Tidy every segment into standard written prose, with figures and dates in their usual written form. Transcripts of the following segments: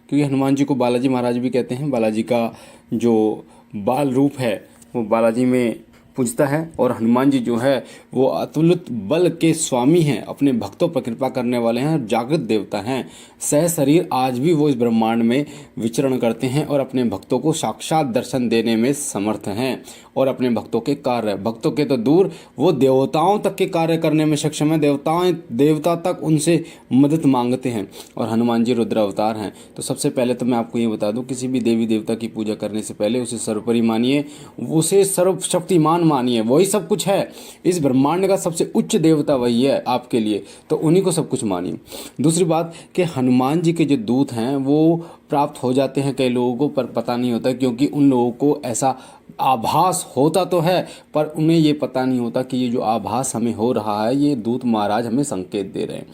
क्योंकि हनुमान जी को बालाजी महाराज भी कहते हैं। बालाजी का जो बाल रूप है वो बालाजी में पूजता है, और हनुमान जी जो है वो अतुलित बल के स्वामी हैं, अपने भक्तों पर कृपा करने वाले हैं, जागृत देवता हैं। सह शरीर आज भी वो इस ब्रह्मांड में विचरण करते हैं और अपने भक्तों को साक्षात दर्शन देने में समर्थ हैं, और अपने भक्तों के कार्य, भक्तों के तो दूर, वो देवताओं तक के कार्य करने में सक्षम है। देवता तक उनसे मदद मांगते हैं, और हनुमान जी रुद्र अवतार हैं। तो सबसे पहले तो मैं आपको ये बता दूं, किसी भी देवी देवता की पूजा करने से पहले उसे सर्वोपरि मानिए, उसे सर्वशक्तिमान मानिए। वही सब कुछ है, इस ब्रह्मांड का सबसे उच्च देवता वही है आपके लिए, तो उन्हीं को सब कुछ मानिए। दूसरी बात कि हनुमान जी के जो दूत हैं वो प्राप्त हो जाते हैं कई लोगों को, पर पता नहीं होता, क्योंकि उन लोगों को ऐसा आभास होता तो है, पर उन्हें ये पता नहीं होता कि ये जो आभास हमें हो रहा है ये दूत महाराज हमें संकेत दे रहे हैं।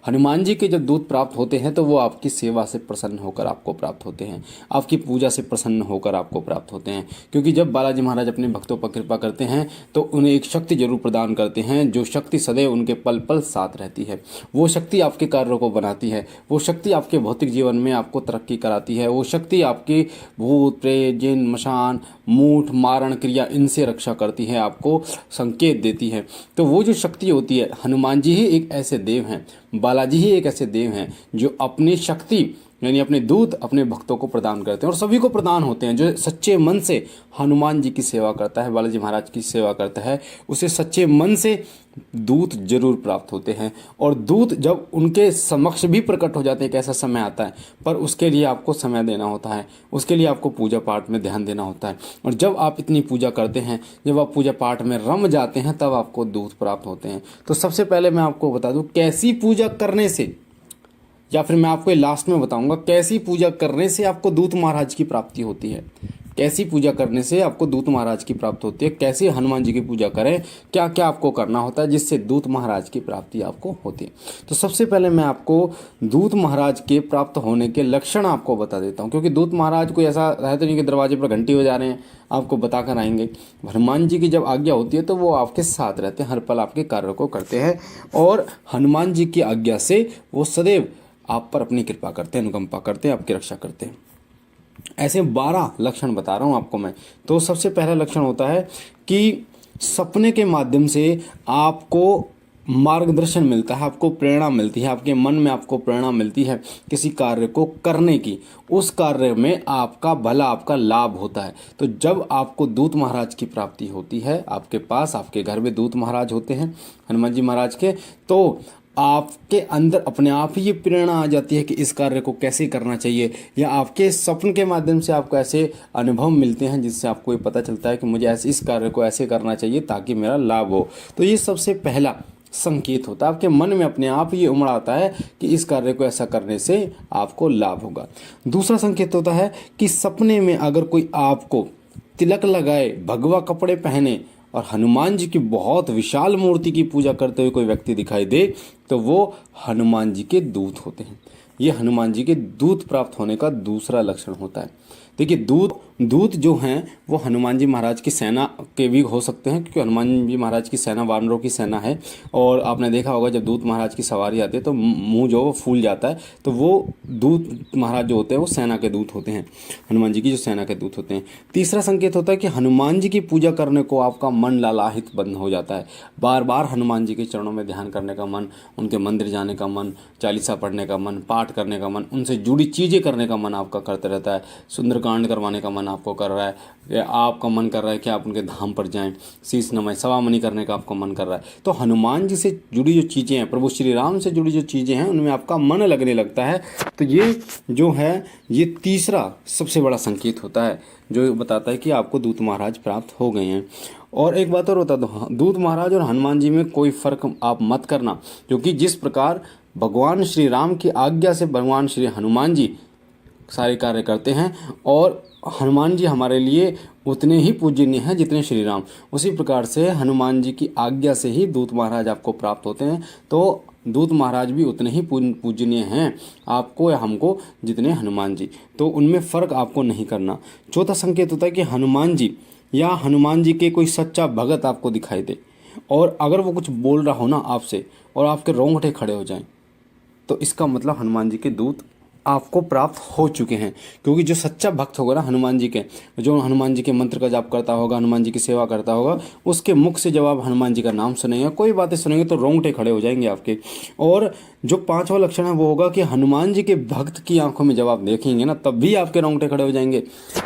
हनुमान जी के जब दूत प्राप्त होते हैं तो वो आपकी सेवा से प्रसन्न होकर आपको प्राप्त होते हैं, आपकी पूजा से प्रसन्न होकर आपको प्राप्त होते हैं। क्योंकि जब बालाजी महाराज अपने भक्तों पर कृपा करते हैं तो उन्हें एक शक्ति जरूर प्रदान करते हैं, जो शक्ति सदैव उनके पल पल साथ रहती है। वो शक्ति आपके कार्यों को बनाती है, वो शक्ति आपके भौतिक जीवन में आपको तरक्की कराती है, वो शक्ति आपकी भूत प्रेत जिन मशान मूठ मारण क्रिया इनसे रक्षा करती है, आपको संकेत देती है। तो वो जो शक्ति होती है, हनुमान जी ही एक ऐसे देव हैं, बालाजी ही एक ऐसे देव हैं जो अपनी शक्ति यानी अपने दूत अपने भक्तों को प्रदान करते हैं, और सभी को प्रदान होते हैं। जो सच्चे मन से हनुमान जी की सेवा करता है, बालाजी महाराज की सेवा करता है, उसे सच्चे मन से दूत जरूर प्राप्त होते हैं। और दूत जब उनके समक्ष भी प्रकट हो जाते हैं, एक ऐसा समय आता है, पर उसके लिए आपको समय देना होता है, उसके लिए आपको पूजा पाठ में ध्यान देना होता है। और जब आप इतनी पूजा करते हैं, जब आप पूजा पाठ में रम जाते हैं, तब आपको दूत प्राप्त होते हैं। तो सबसे पहले मैं आपको बता दूं कैसी पूजा करने से, या फिर मैं आपको लास्ट में बताऊंगा कैसी पूजा करने से आपको दूत महाराज की प्राप्ति होती है। कैसी पूजा करने से आपको दूत महाराज की प्राप्ति होती है, कैसे हनुमान जी की पूजा करें, क्या क्या आपको करना होता है जिससे दूत महाराज की प्राप्ति आपको होती है। तो सबसे पहले मैं आपको दूत महाराज के प्राप्त होने के लक्षण आपको बता देता हूँ, क्योंकि दूत महाराज कोई ऐसा है तो नहीं कि दरवाजे पर घंटी बजा रहे हैं, आपको बता कर आएंगे। हनुमान जी की जब आज्ञा होती है तो वो आपके साथ रहते हैं, हर पल आपके कार्यों को करते हैं, और हनुमान जी की आज्ञा से वो सदैव आप पर अपनी कृपा करते हैं, अनुकंपा करते हैं, आपकी रक्षा करते हैं। ऐसे 12 लक्षण बता रहा हूँ आपको मैं। तो सबसे पहला लक्षण होता है कि सपने के माध्यम से आपको मार्गदर्शन मिलता है, आपको प्रेरणा मिलती है, आपके मन में आपको प्रेरणा मिलती है किसी कार्य को करने की, उस कार्य में आपका भला, आपका लाभ होता है। तो जब आपको दूत महाराज की प्राप्ति होती है, आपके पास आपके घर में दूत महाराज होते हैं हनुमान जी महाराज के, तो आपके अंदर अपने आप ही ये प्रेरणा आ जाती है कि इस कार्य को कैसे करना चाहिए, या आपके स्वप्न के माध्यम से आपको ऐसे अनुभव मिलते हैं जिससे आपको ये पता चलता है कि मुझे ऐसे इस कार्य को ऐसे करना चाहिए ताकि मेरा लाभ हो। तो ये सबसे पहला संकेत होता है, आपके मन में अपने आप ये उमड़ आता है कि इस कार्य को ऐसा करने से आपको लाभ होगा। दूसरा संकेत होता है कि सपने में अगर कोई आपको तिलक लगाए, भगवा कपड़े पहने और हनुमान जी की बहुत विशाल मूर्ति की पूजा करते हुए कोई व्यक्ति दिखाई दे, तो वो हनुमान जी के दूत होते हैं। ये हनुमान जी के दूत प्राप्त होने का दूसरा लक्षण होता है। देखिए, दूत जो हैं वो हनुमान जी महाराज की सेना के भी हो सकते हैं, क्योंकि हनुमान जी महाराज की सेना वानरों की सेना है, और आपने देखा होगा जब दूत महाराज की सवारी आती है तो मुंह जो वो फूल जाता है, तो वो दूत महाराज जो होते हैं वो सेना के दूत होते हैं, हनुमान जी की जो सेना के दूत होते हैं। तीसरा संकेत होता है कि हनुमान जी की पूजा करने को आपका मन लालाहित बंद हो जाता है, बार बार हनुमान जी के चरणों में ध्यान करने का मन, उनके मंदिर जाने का मन, चालीसा पढ़ने का मन, पाठ करने का मन, उनसे जुड़ी चीज़ें करने का मन आपका करते रहता है। सुंदरकांड करवाने का मन आपको कर रहा है, या आपका मन कर रहा है कि आप उनके धाम पर जाएं, शीश नमय सवामनी करने का आपका मन कर रहा है। तो हनुमान जी से जुड़ी जो चीज़ें हैं, प्रभु श्री राम से जुड़ी जो चीज़ें हैं, उनमें आपका मन लगने लगता है। तो ये जो है ये तीसरा सबसे बड़ा संकेत होता है जो बताता है कि आपको दूत महाराज प्राप्त हो गए हैं। और एक बात और बता दो, दूत महाराज और हनुमान जी में कोई फ़र्क आप मत करना, क्योंकि जिस प्रकार भगवान श्री राम की आज्ञा से भगवान श्री हनुमान जी सारे कार्य करते हैं, और हनुमान जी हमारे लिए उतने ही पूजनीय हैं जितने श्री राम, उसी प्रकार से हनुमान जी की आज्ञा से ही दूत महाराज आपको प्राप्त होते हैं। तो दूत महाराज भी उतने ही पूजनीय हैं आपको या हमको जितने हनुमान जी, तो उनमें फ़र्क आपको नहीं करना। चौथा संकेत होता है कि हनुमान जी या हनुमान जी के कोई सच्चा भगत आपको दिखाई दे, और अगर वो कुछ बोल रहा हो ना आपसे और आपके रोंगटे खड़े हो जाएं, तो इसका मतलब हनुमान जी के दूत आपको प्राप्त हो चुके हैं। क्योंकि जो सच्चा भक्त होगा ना हनुमान जी के, जो हनुमान जी के मंत्र का जाप करता होगा, हनुमान जी की सेवा करता होगा, उसके मुख से जब आप हनुमान जी का नाम सुनेंगे, कोई बातें सुनेंगे तो रोंगटे खड़े हो जाएंगे आपके। और जो पांचवा लक्षण है वो होगा कि हनुमान जी के भक्त की आंखों में जब आप देखेंगे ना, तब भी आपके रोंगटे खड़े हो जाएंगे।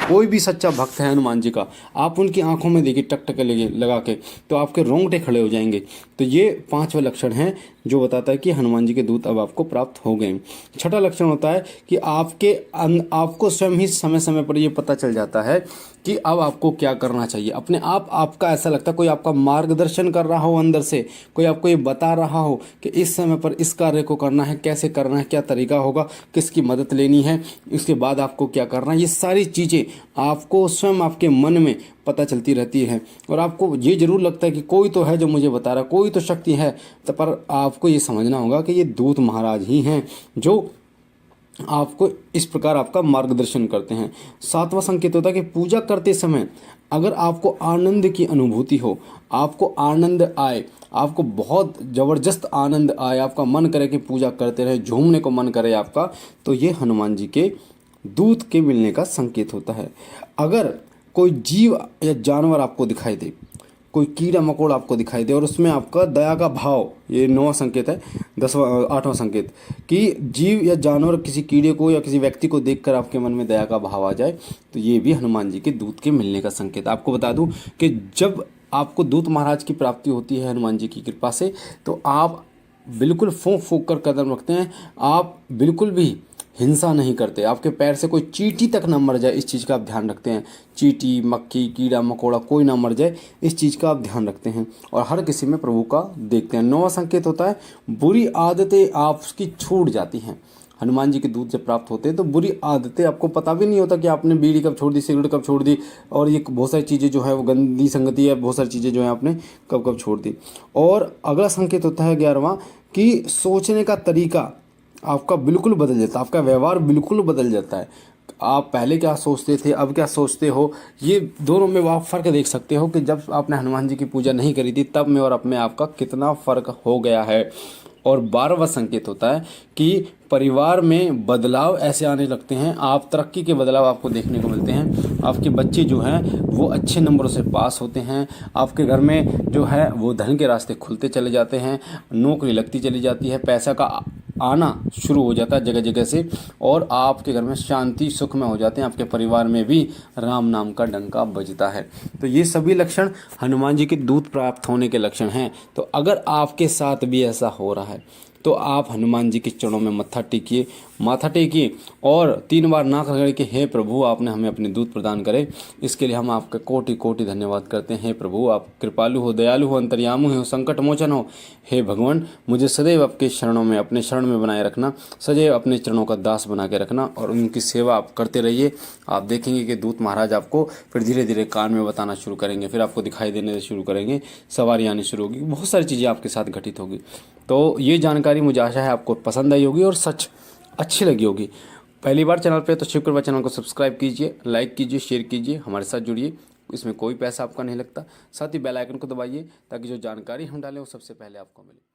कोई भी सच्चा भक्त है हनुमान जी का, आप उनकी आंखों में देखिए टकटके लगा के, तो आपके रोंगटे खड़े हो जाएंगे। तो ये पांचवा लक्षण है जो बताता है कि हनुमान जी के दूत अब आपको प्राप्त हो गए। छठा लक्षण होता है कि आपको स्वयं ही समय समय पर ये पता चल जाता है कि अब आपको क्या करना चाहिए। अपने आप आपका ऐसा लगता है कोई आपका मार्गदर्शन कर रहा हो अंदर से, कोई आपको ये बता रहा हो कि इस समय पर इस कार्य को करना है, कैसे करना है, क्या तरीका होगा, किसकी मदद लेनी है, इसके बाद आपको क्या करना है। ये सारी चीज़ें आपको स्वयं आपके मन में पता चलती रहती है और आपको ये जरूर लगता है कि कोई तो है जो मुझे बता रहा है, कोई तो शक्ति है। तो पर आपको ये समझना होगा कि ये दूत महाराज ही हैं जो आपको इस प्रकार आपका मार्गदर्शन करते हैं। सातवां संकेत होता है कि पूजा करते समय अगर आपको आनंद की अनुभूति हो, आपको आनंद आए, आपको बहुत ज़बरदस्त आनंद आए, आपका मन करे कि पूजा करते रहे, झूमने को मन करे आपका, तो ये हनुमान जी के दूत के मिलने का संकेत होता है। अगर कोई जीव या जानवर आपको दिखाई दे, कोई कीड़ा मकोड़ा आपको दिखाई दे और उसमें आपका दया का भाव, ये 9वां संकेत है। 8वां संकेत कि जीव या जानवर किसी कीड़े को या किसी व्यक्ति को देखकर आपके मन में दया का भाव आ जाए, तो ये भी हनुमान जी के दूत के मिलने का संकेत। आपको बता दूं कि जब आपको दूत महाराज की प्राप्ति होती है हनुमान जी की कृपा से, तो आप बिल्कुल फूंक फूंक कर कदम रखते हैं, आप बिल्कुल भी हिंसा नहीं करते, आपके पैर से कोई चींटी तक ना मर जाए, इस चीज़ का आप ध्यान रखते हैं। चींटी, मक्खी, कीड़ा मकोड़ा कोई ना मर जाए, इस चीज़ का आप ध्यान रखते हैं और हर किसी में प्रभु का देखते हैं। 9वां संकेत होता है बुरी आदतें आपकी छूट जाती हैं। हनुमान जी के दूत जब प्राप्त होते हैं तो बुरी आदतें, आपको पता भी नहीं होता कि आपने बीड़ी कब छोड़ दी, सिगरेट कब छोड़ दी, और ये बहुत सारी चीज़ें जो है वो गंदी संगति है, बहुत सारी चीज़ें जो है आपने कब कब छोड़ दी। और अगला संकेत होता है 11वां कि सोचने का तरीका आपका बिल्कुल बदल जाता है, आपका व्यवहार बिल्कुल बदल जाता है। आप पहले क्या सोचते थे, अब क्या सोचते हो, ये दोनों में आप फ़र्क देख सकते हो कि जब आपने हनुमान जी की पूजा नहीं करी थी तब में और अब में आपका कितना फ़र्क हो गया है। और 12वां संकेत होता है कि परिवार में बदलाव ऐसे आने लगते हैं, आप तरक्की के बदलाव आपको देखने को मिलते हैं। आपके बच्चे जो हैं वो अच्छे नंबरों से पास होते हैं, आपके घर में जो है वो धन के रास्ते खुलते चले जाते हैं, नौकरी लगती चली जाती है, पैसा का आना शुरू हो जाता है जगह जगह से, और आपके घर में शांति सुख में हो जाते हैं, आपके परिवार में भी राम नाम का डंका बजता है। तो ये सभी लक्षण हनुमान जी के दूत प्राप्त होने के लक्षण हैं। तो अगर आपके साथ भी ऐसा हो रहा है तो आप हनुमान जी के चरणों में माथा टेकिए और 3 बार नाक रगड़ के हे प्रभु आपने हमें अपने दूत प्रदान करे, इसके लिए हम आपका कोटि कोटि धन्यवाद करते हैं। हे प्रभु आप कृपालु हो, दयालु हो, अंतर्यामी हो, संकट मोचन हो। हे भगवान मुझे सदैव आपके शरणों में, अपने शरण में बनाए रखना, सदैव अपने चरणों का दास बना के रखना और उनकी सेवा आप करते रहिए। आप देखेंगे कि दूत महाराज आपको फिर धीरे धीरे कान में बताना शुरू करेंगे, फिर आपको दिखाई देने शुरू करेंगे, सवारी आनी शुरू होगी, बहुत सारी चीज़ें आपके साथ घटित होगी। तो ये जानकारी मुझे आशा है आपको पसंद आई होगी और सच अच्छी लगी होगी। पहली बार चैनल पे तो शिवकृपा चैनल को सब्सक्राइब कीजिए, लाइक कीजिए, शेयर कीजिए, हमारे साथ जुड़िए, इसमें कोई पैसा आपका नहीं लगता। साथ ही बेल आइकन को दबाइए ताकि जो जानकारी हम डालें वो सबसे पहले आपको मिले।